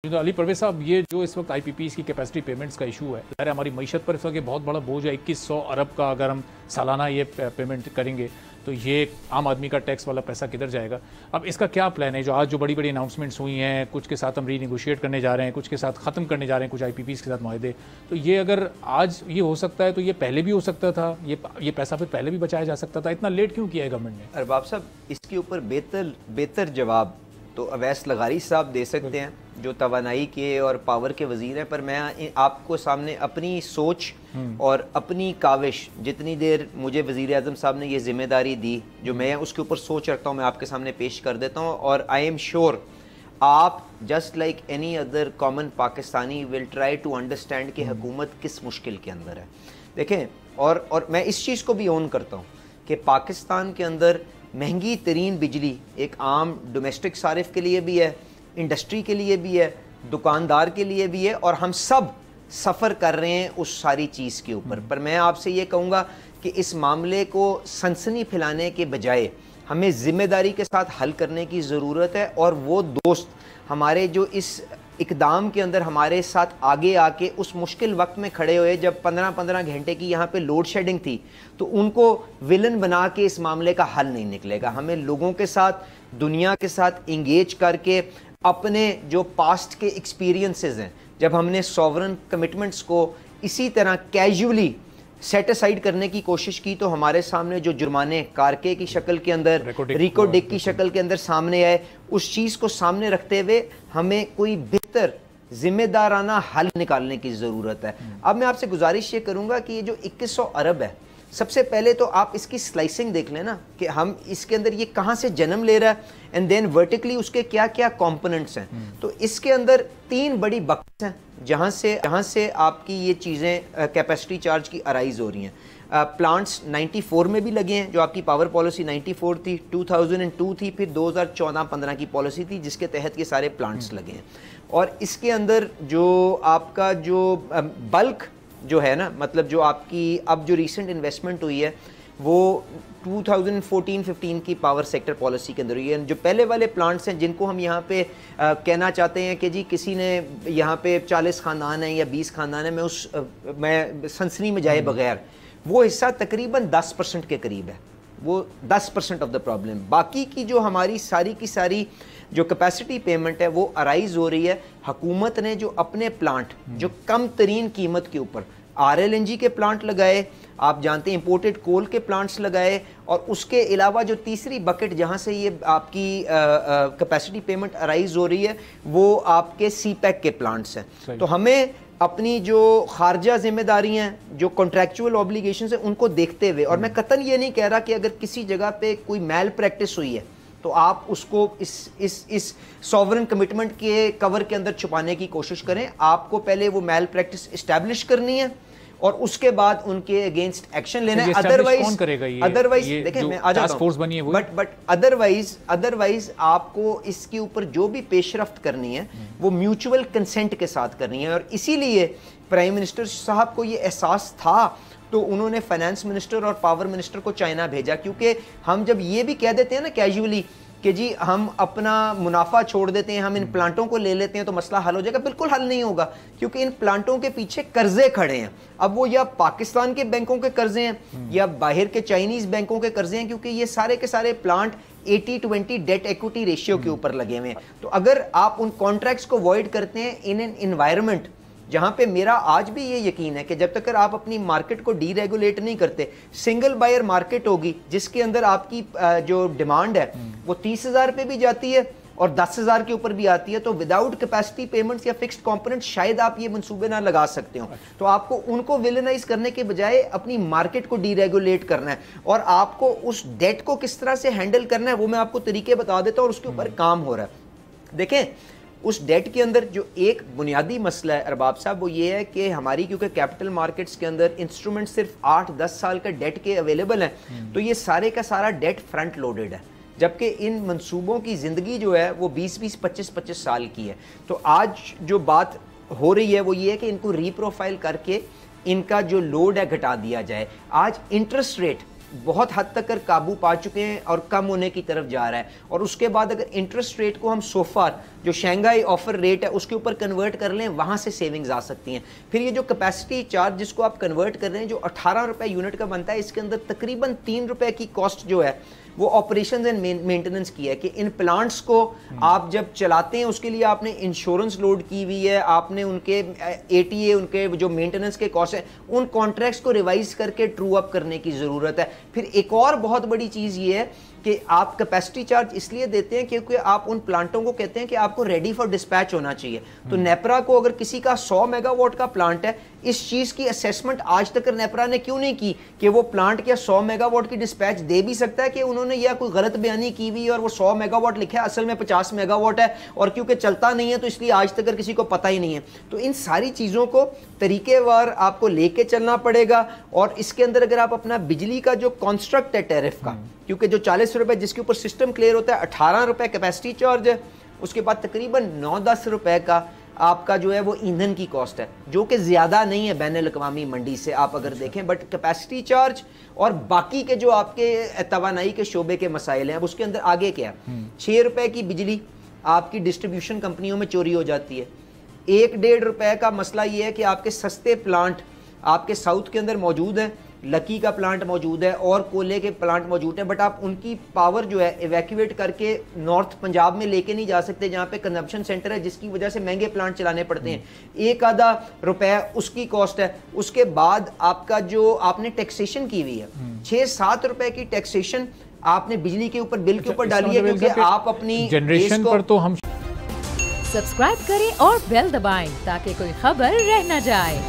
अली परवेज साहब, ये जो इस वक्त आईपीपीज़ की कैपेसिटी पेमेंट्स का इशू है, ज़ाहिर हमारी मईशत पर इस वक्त बहुत बड़ा बोझ है। 2100 अरब का अगर हम सालाना ये पेमेंट करेंगे तो ये आम आदमी का टैक्स वाला पैसा किधर जाएगा? अब इसका क्या प्लान है? जो आज जो बड़ी बड़ी अनाउंसमेंट्स हुई हैं, कुछ के साथ हम रीनेगोशिएट करने जा रहे हैं, कुछ के साथ ख़त्म करने जा रहे हैं, कुछ आईपीपीज़ के साथ मुआहदे, तो ये अगर आज ये हो सकता है तो ये पहले भी हो सकता था, ये पैसा फिर पहले भी बचाया जा सकता था। इतना लेट क्यों किया है गवर्नमेंट ने? अरबाब साहब, इसके ऊपर बेहतर जवाब तो अवैस लगारी साहब दे सकते हैं, जो तवानाई के और पावर के वजीर हैं। पर मैं आपको सामने अपनी सोच और अपनी काविश, जितनी देर मुझे वजीर आज़म साहब ने ये जिम्मेदारी दी, जो मैं उसके ऊपर सोच रखता हूँ, मैं आपके सामने पेश कर देता हूँ। और आई एम श्योर आप just like any other common Pakistani will try to understand कि हुकूमत किस मुश्किल के अंदर है। देखें, और मैं इस चीज़ को भी ओन करता हूँ कि पाकिस्तान के अंदर महंगी तरीन बिजली एक आम डोमेस्टिक सारिफ के लिए भी है, इंडस्ट्री के लिए भी है, दुकानदार के लिए भी है, और हम सब सफ़र कर रहे हैं उस सारी चीज़ के ऊपर। पर मैं आपसे ये कहूँगा कि इस मामले को सनसनी फैलाने के बजाय हमें ज़िम्मेदारी के साथ हल करने की ज़रूरत है। और वो दोस्त हमारे जो इस इकदाम के अंदर हमारे साथ आगे आके उस मुश्किल वक्त में खड़े हुए, जब 15-15 घंटे की यहाँ पे लोड शेडिंग थी, तो उनको विलन बना के इस मामले का हल नहीं निकलेगा। हमें लोगों के साथ, दुनिया के साथ इंगेज करके अपने जो पास्ट के एक्सपीरियंसेस हैं, जब हमने सॉवरन कमिटमेंट्स को इसी तरह कैजुअली सेट असाइड करने की कोशिश की, तो हमारे सामने जो जुर्माने कारके की शक्ल के अंदर, रिको डिक की शक्ल के अंदर सामने आए, उस चीज़ को सामने रखते हुए हमें कोई बेहतर जिम्मेदाराना हल निकालने की ज़रूरत है। अब मैं आपसे गुजारिश ये करूँगा कि ये जो 2100 अरब है, सबसे पहले तो आप इसकी स्लाइसिंग देख लें ना, कि हम इसके अंदर ये कहाँ से जन्म ले रहा है, एंड देन वर्टिकली उसके क्या क्या कंपोनेंट्स हैं। तो इसके अंदर 3 बड़ी बकेट्स हैं जहाँ से आपकी ये चीज़ें कैपेसिटी चार्ज की अराइज हो रही हैं। प्लांट्स 94 में भी लगे हैं, जो आपकी पावर पॉलिसी 94 थी, 2002 थी, फिर 2014-15 की पॉलिसी थी जिसके तहत ये सारे प्लांट्स लगे हैं। और इसके अंदर जो आपका जो बल्क जो है ना, मतलब जो आपकी अब जो रीसेंट इन्वेस्टमेंट हुई है वो 2014-15 की पावर सेक्टर पॉलिसी के अंदर हुई है। जो पहले वाले प्लांट्स हैं जिनको हम यहाँ पे कहना चाहते हैं कि जी किसी ने यहाँ पे 40 ख़ानदान है या 20 ख़ानदान है, मैं सनसनी में जाए बगैर, वो हिस्सा तकरीबन 10% के करीब है। वो 10% ऑफ द प्रॉब्लम। बाकी की जो हमारी सारी की सारी जो कैपेसिटी पेमेंट है वो अराइज हो रही है हुकूमत ने जो अपने प्लांट जो कम तरीन कीमत के ऊपर RLNG के प्लांट लगाए, आप जानते हैं इंपोर्टेड कोल के प्लांट्स लगाए, और उसके अलावा जो तीसरी बकेट जहां से ये आपकी कैपेसिटी पेमेंट अराइज हो रही है वो आपके CPEC के प्लांट्स हैं। तो हमें अपनी जो खारजा जिम्मेदारी हैं, जो कॉन्ट्रैक्चुअल ऑब्लिगेशंस हैं, उनको देखते हुए, और मैं कतन ये नहीं कह रहा कि अगर किसी जगह पे कोई मैल प्रैक्टिस हुई है तो आप उसको इस सॉवरन कमिटमेंट के कवर के अंदर छुपाने की कोशिश करें। आपको पहले वो मैल प्रैक्टिस इस्टेब्लिश करनी है और उसके बाद उनके अगेंस्ट एक्शन लेना है। अदरवाइज देखें, मैं आ जाता हूं, बट अदरवाइज आपको इसके ऊपर जो भी पेशरफ्त करनी है वो म्यूचुअल कंसेंट के साथ करनी है। और इसीलिए प्राइम मिनिस्टर साहब को ये एहसास था तो उन्होंने फाइनेंस मिनिस्टर और पावर मिनिस्टर को चाइना भेजा, क्योंकि हम जब ये भी कह देते हैं ना कैजुअली कि जी हम अपना मुनाफा छोड़ देते हैं, हम इन प्लांटों को ले लेते हैं तो मसला हल हो जाएगा, बिल्कुल हल नहीं होगा, क्योंकि इन प्लांटों के पीछे कर्जे खड़े हैं। अब वो या पाकिस्तान के बैंकों के कर्जे हैं या बाहर के चाइनीज बैंकों के कर्जे हैं, क्योंकि ये सारे के सारे प्लांट 80-20 डेट इक्विटी रेशियो के ऊपर लगे हुए हैं। तो अगर आप उन कॉन्ट्रैक्ट्स को अवॉइड करते हैं इन एन एनवायरनमेंट जहां पे मेरा आज भी ये यकीन है कि जब तक आप अपनी मार्केट को डीरेगुलेट नहीं करते, सिंगल बायर मार्केट होगी जिसके अंदर आपकी जो डिमांड है वो 30,000 पे भी जाती है और 10,000 के ऊपर भी आती है, तो विदाउट कैपेसिटी पेमेंट्स या फिक्स्ड कंपोनेंट शायद आप ये मंसूबे ना लगा सकते हो। तो आपको उनको विलेनाइज करने के बजाय अपनी मार्केट को डीरेगुलेट करना है, और आपको उस डेट को किस तरह से हैंडल करना है वो मैं आपको तरीके बता देता हूँ, और उसके ऊपर काम हो रहा है। देखें, उस डेट के अंदर जो एक बुनियादी मसला है अरबाब साहब, वो ये है कि हमारी क्योंकि कैपिटल मार्केट्स के अंदर इंस्ट्रूमेंट सिर्फ 8-10 साल का डेट के अवेलेबल हैं, तो ये सारे का सारा डेट फ्रंट लोडेड है, जबकि इन मंसूबों की ज़िंदगी जो है वो 20-20, 25-25 साल की है। तो आज जो बात हो रही है वो ये है कि इनको रीप्रोफाइल करके इनका जो लोड है घटा दिया जाए। आज इंटरेस्ट रेट بہت حد تک کر قابو پا چکے ہیں اور کم ہونے کی طرف جا رہا ہے. اور اس کے بعد اگر انٹرسٹ ریٹ کو ہم سو فار جو شنگھائی آفر ریٹ ہے اس کے اوپر کنورٹ کر لیں, وہاں سے سیونگز آ سکتی ہیں. پھر یہ جو کیپیسٹی چارج جس کو آپ کنورٹ کر رہے ہیں جو 18 روپے یونٹ کا بنتا ہے, اس کے اندر تقریباً 3 روپے کی کاسٹ جو ہے وہ آپریشنز اینڈ مینٹیننس کی ہے کہ ان پلانٹس کو آپ جب چلاتے ہیں اس کے لیے آپ نے انشورنس لوڈ کی ہوئی ہے, آپ نے ان کے اے ٹی اے ان کے جو مینٹیننس کے کاسٹ ہیں ان کانٹریکٹس کو ریوائز کر کے ٹرو اپ کرنے کی ضرورت ہے. پھر ایک اور بہت بڑی چیز یہ ہے کہ آپ کیپیسٹی چارج اس لیے دیتے ہیں کیونکہ آپ ان پلانٹوں کو کہتے ہیں کہ آپ کو ریڈی فار ڈسپیچ ہونا چاہیے. تو نیپرا کو اگر کسی کا 100 میگا واٹ کا پلانٹ ہے, اس چیز کی اسیسمنٹ آج تک نیپرا نے کیوں نہیں کی کہ وہ پلانٹ کیا 100 میگا واٹ کی ڈسپیچ دے بھی سکتا ہے, کہ انہوں نے یا کوئی غلط بیانی کی ہوئی اور وہ 100 میگا واٹ لکھا ہے اصل میں 50 میگا واٹ ہے, اور کیونکہ چلتا نہیں ہے تو اس لیے آج تک کسی کو پتہ ہی نہیں ہے. تو ان ساری چیزوں کو طریقے وار آپ کو لے کے چلنا پڑے گا. اور اس کے اندر اگر آپ اپنا بجلی کا جو کانسٹرکٹ ہے ٹیرف کا, کیونکہ جو 40 روپے جس کے اوپر سسٹم کلیئر ہوتا ہے 18 روپے کیپیسٹی چارج ہے, اس کے بعد تقریباً 9-10 روپے کا آپ کا جو ہے وہ ایندھن کی کاسٹ ہے, جو کہ زیادہ نہیں ہے بین الاقوامی منڈی سے آپ اگر دیکھیں. بٹ کیپیسٹی چارج اور باقی کے جو آپ کے توانائی کے شعبے کے مسائل ہیں, اب اس کے اندر آگے کیا ہے, 6 روپے کی بجلی آپ کی ڈسٹریبیوشن کمپنیوں میں چوری ہو جاتی ہے. 1-1.5 روپے کا مسئلہ یہ ہے کہ آپ کے سستے پلانٹ آپ کے ساؤتھ کے اندر موجود ہیں, لکی کا پلانٹ موجود ہے اور کولے کے پلانٹ موجود ہیں, بٹ آپ ان کی پاور جو ہے ایویکویٹ کر کے نارتھ پنجاب میں لے کے نہیں جا سکتے جہاں پہ کنزمپشن سینٹر ہے, جس کی وجہ سے مہنگے پلانٹ چلانے پڑتے ہیں. 1-1.5 روپے اس کی کاسٹ ہے. اس کے بعد آپ کا جو آپ نے ٹیکسیشن کی ہوئی ہے 6-7 روپے کی ٹیکسیشن آپ نے بجلی کے اوپر بل کے اوپر ڈالی ہے, کیونکہ آپ اپنی جنریشن پر تو ہم سبسکرائب کریں اور بیل دبائیں تاکہ کوئی خبر رہ نہ جائے.